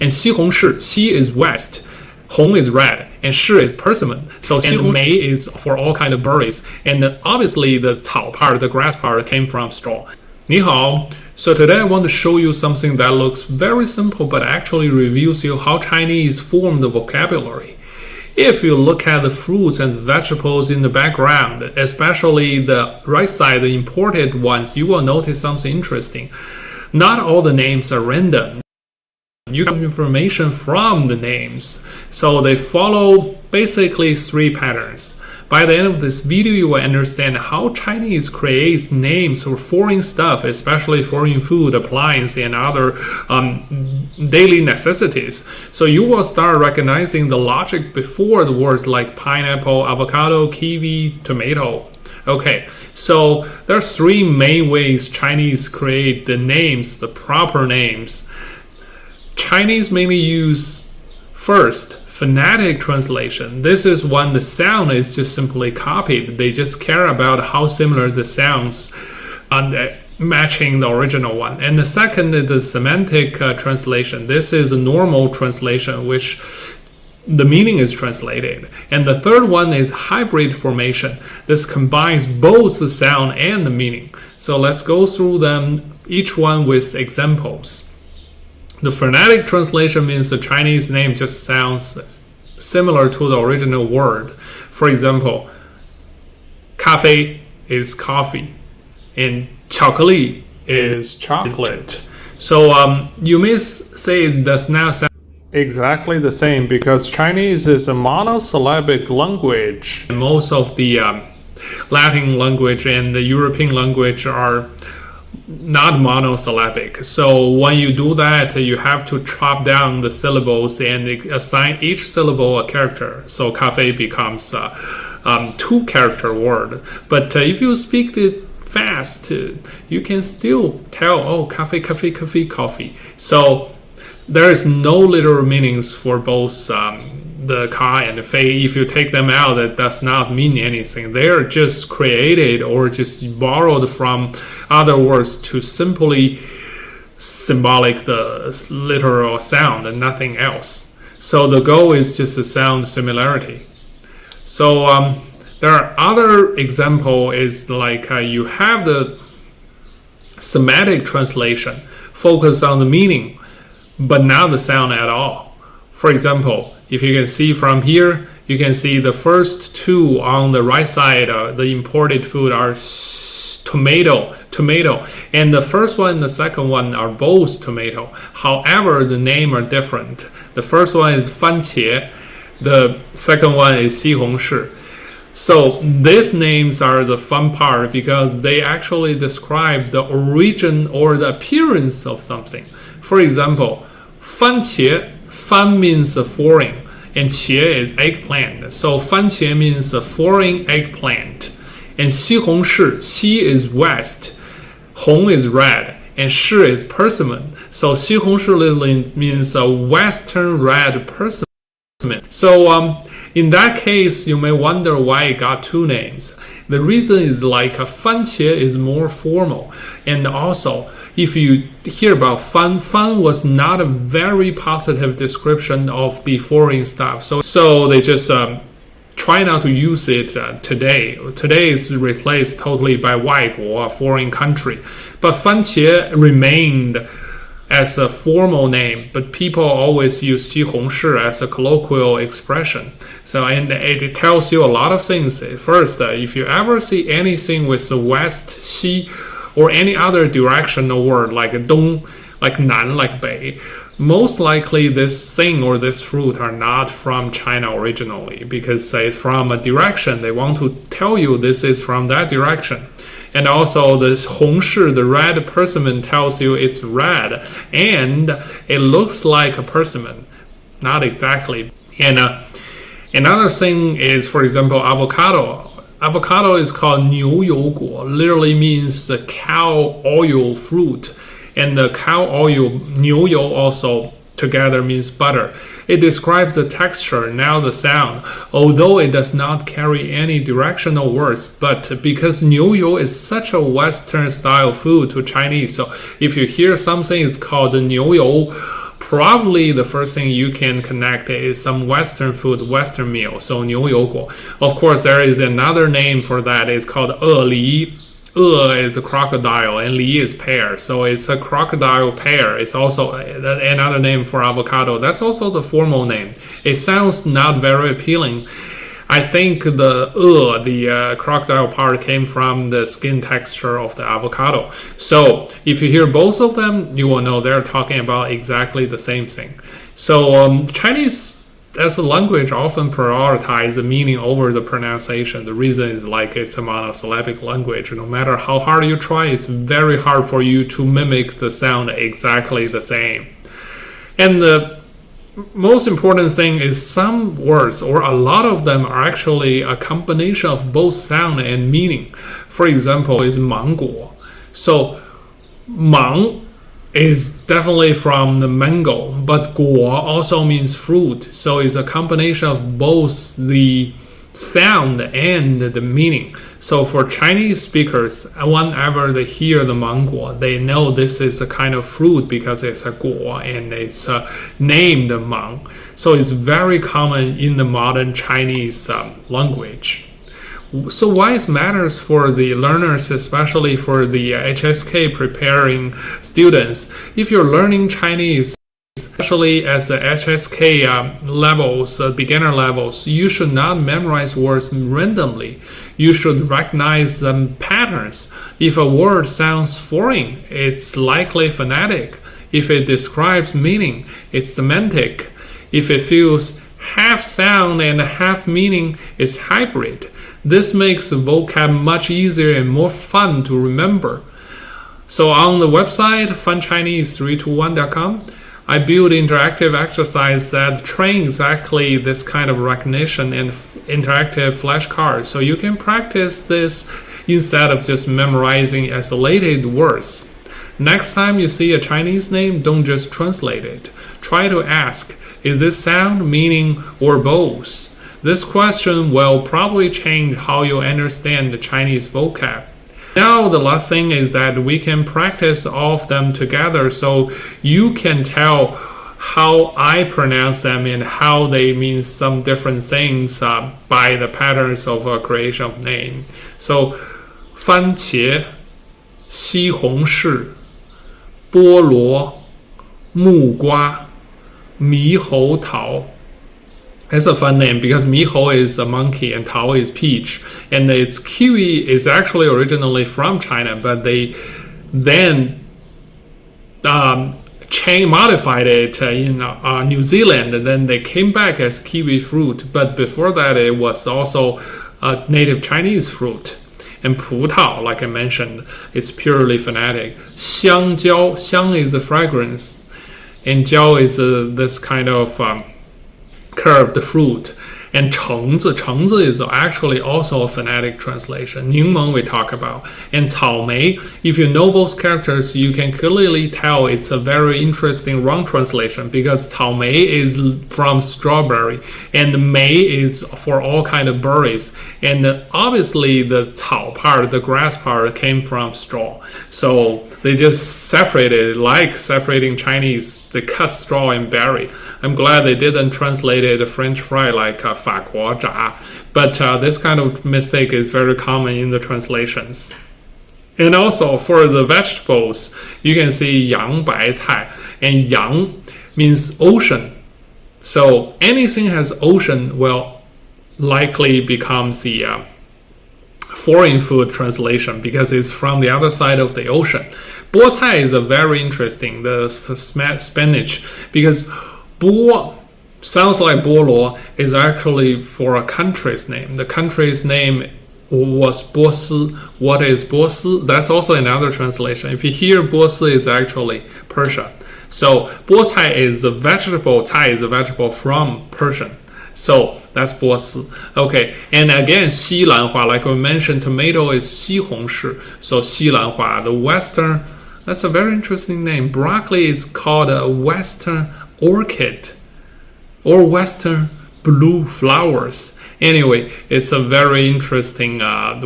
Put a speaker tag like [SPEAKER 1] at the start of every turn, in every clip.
[SPEAKER 1] And 西红柿, 西 is west, 红 is red, and 柿 is persimmon. So and Mei is for all kind of berries. And obviously the 草 part, the grass part, came from straw. 你好, so today I want to show you something that looks very simple but actually reveals you how Chinese form the vocabulary. If you look at the fruits and vegetables in the background, especially the right side, the imported ones, you will notice something interesting. Not all the names are random. You get information from the names. So they follow basically 3 patterns. By the end of this video, you will understand how Chinese creates names for foreign stuff, especially foreign food, appliances, and other daily necessities. So you will start recognizing the logic before the words like pineapple, avocado, kiwi, tomato. Okay, so there's 3 main ways Chinese create the names, the proper names. Chinese mainly use first phonetic translation. This is when the sound is just simply copied. They just care about how similar the sounds matching the original one. And the second is the semantic translation. This is a normal translation which the meaning is translated. And the third one is hybrid formation. This combines both the sound and the meaning. So let's go through them, each one with examples. The phonetic translation means the Chinese name just sounds similar to the original word. For example, 咖啡 is coffee, and 巧克力 is chocolate. So you may say it does not sound exactly the same because Chinese is a monosyllabic language. Most of the Latin language and the European language are not monosyllabic. So when you do that, you have to chop down the syllables and assign each syllable a character. So 咖啡 becomes a 2-character word. But if you speak it fast, you can still tell, oh, 咖啡, coffee. So there is no literal meanings for both the ka and the fei. If you take them out, that does not mean anything. They are just created or just borrowed from other words to simply symbolic the literal sound and nothing else. So the goal is just a sound similarity. So there are other example is like you have the semantic translation, focus on the meaning, but not the sound at all. For example, if you can see from here, you can see the first 2 on the right side, the imported food are tomato, and the first one and the second one are both tomato. However, the name are different. The first one is 番茄, the second one is 西红柿. So these names are the fun part because they actually describe the origin or the appearance of something. For example, 番茄, 番 means a foreign, and 茄 is eggplant. So 番茄means a foreign eggplant. And 西红柿, 西 is west, 红 is red, and 柿 is persimmon. So 西红柿 literally means a western red persimmon. So in that case, you may wonder why it got 2 names. The reason is like 番茄 is more formal, and also if you hear about fan was not a very positive description of the foreign stuff. So they just try not to use it today. Today is replaced totally by 外国, a foreign country. But 番茄 remained as a formal name, but people always use 西红柿 as a colloquial expression. So, and it tells you a lot of things. First, if you ever see anything with the west, 西, or any other directional word like 东, like 南, like 北, most likely this thing or this fruit are not from China originally because it's from a direction. They want to tell you this is from that direction. And also this 红柿, the red persimmon, tells you it's red and it looks like a persimmon. Not exactly. And another thing is, for example, avocado. Avocado is called 牛油果, literally means the cow oil fruit. And the cow oil, 牛油, also together means butter. It describes the texture, now the sound, although it does not carry any directional words. But because 牛油 is such a Western style food to Chinese, so if you hear something is called 牛油, probably the first thing you can connect is some Western food, Western meal. So 牛油果. Of course, there is another name for that. It's called 鳄梨. Is a crocodile and li is pear. So it's a crocodile pear. It's also another name for avocado. That's also the formal name. It sounds not very appealing. I think the crocodile part came from the skin texture of the avocado. So if you hear both of them, you will know they're talking about exactly the same thing. So Chinese as a language often prioritize the meaning over the pronunciation. The reason is like it's a monosyllabic language. No matter how hard you try, it's very hard for you to mimic the sound exactly the same. And the most important thing is some words, or a lot of them, are actually a combination of both sound and meaning. For example, is 芒果. So 芒 is definitely from the mango, but 果 also means fruit. So it's a combination of both the sound and the meaning. So for Chinese speakers, whenever they hear the 芒果, they know this is a kind of fruit because it's a 果 and it's named 芒. So it's very common in the modern Chinese language. So why it matters for the learners, especially for the HSK preparing students, if you're learning Chinese, especially as the HSK levels, beginner levels, you should not memorize words randomly. You should recognize the patterns. If a word sounds foreign, it's likely phonetic. If it describes meaning, it's semantic. If it feels half sound and half meaning, it's hybrid. This makes the vocab much easier and more fun to remember. So on the website, funchinese321.com, I build interactive exercise that train exactly this kind of recognition and interactive flashcards. So you can practice this instead of just memorizing isolated words. Next time you see a Chinese name, don't just translate it. Try to ask, is this sound, meaning, or both? This question will probably change how you understand the Chinese vocab. Now the last thing is that we can practice all of them together so you can tell how I pronounce them and how they mean some different things by the patterns of creation of name. So 番茄、西红柿、菠萝、木瓜、猕猴桃. It's a fun name because miho is a monkey and tao is peach, and its kiwi is actually originally from China, but they then modified it in New Zealand, and then they came back as kiwi fruit. But before that, it was also a native Chinese fruit. And 葡萄, like I mentioned, is purely phonetic. 香蕉, 香 is the fragrance, and 蕉 is this kind of curved fruit. And 橙子, 橙子 is actually also a phonetic translation. 柠檬 we talk about. And 草莓, if you know both characters, you can clearly tell it's a very interesting wrong translation because 草莓 is from strawberry and 莓 is for all kind of berries. And obviously the 草 part, the grass part, came from straw. So they just separated, like separating Chinese, they cut straw and berry. I'm glad they didn't translate it French fry like 法国炸, but this kind of mistake is very common in the translations. And also for the vegetables, you can see 洋白菜, and 洋 means ocean. So anything has ocean will likely becomes the foreign food translation because it's from the other side of the ocean. 菠菜 is a very interesting, the spinach, because 菠 sounds like 菠萝 is actually for a country's name. The country's name was 波斯. What is 波斯? That's also another translation. If you hear 波斯, is actually Persia. So 菠菜 is a vegetable. 菜 is a vegetable from Persian. So that's 波斯. Okay, and again, 西兰花, like we mentioned, tomato is 西红柿. So 西兰花, the Western, that's a very interesting name. Broccoli is called a Western orchid or Western blue flowers. Anyway, it's a very interesting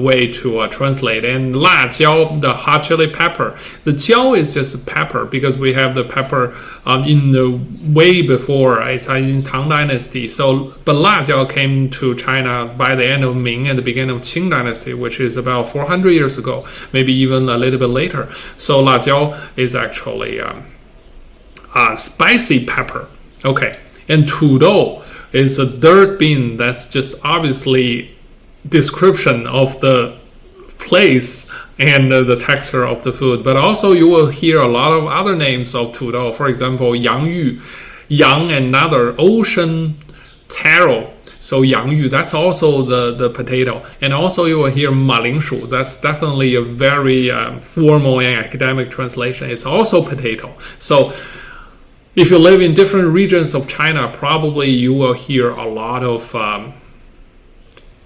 [SPEAKER 1] way to translate. And 辣椒, the hot chili pepper. The 椒 is just pepper because we have the pepper in the way before. It's in Tang Dynasty. So, but 辣椒 came to China by the end of Ming and the beginning of Qing Dynasty, which is about 400 years ago, maybe even a little bit later. So 辣椒 is actually spicy pepper. Okay, and 土豆 is a dirt bin. That's just obviously description of the place and the texture of the food. But also you will hear a lot of other names of 土豆. For example, 洋芋, yang, another ocean taro. So 洋芋, that's also the potato. And also you will hear 马铃薯. That's definitely a very formal and academic translation. It's also potato. So if you live in different regions of China, probably you will hear a lot of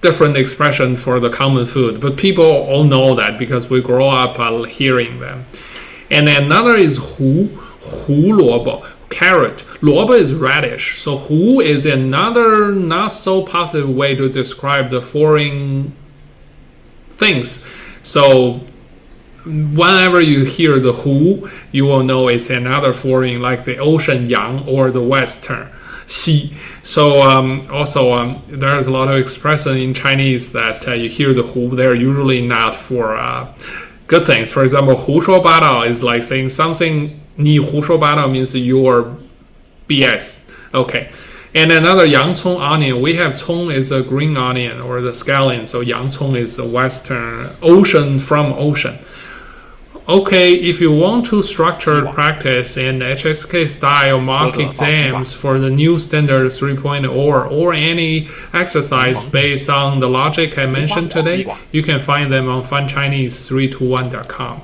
[SPEAKER 1] different expressions for the common food. But people all know that because we grow up hearing them. And another is 胡萝卜, carrot. 萝卜 is radish. So 胡 is another not so positive way to describe the foreign things. So whenever you hear the 胡, you will know it's another foreign, like the ocean yang or the western xi. So also there's a lot of expression in Chinese that you hear the 胡, they're usually not for good things. For example, 胡说八道 is like saying something, 你胡说八道 means you're BS. Okay. And another 洋葱 onion, we have 葱 is a green onion or the scallion. So 洋葱 is the western ocean from ocean. Okay, if you want to structure practice in HSK style mock exams for the new standard 3.0 or any exercise based on the logic I mentioned today, you can find them on funchinese321.com.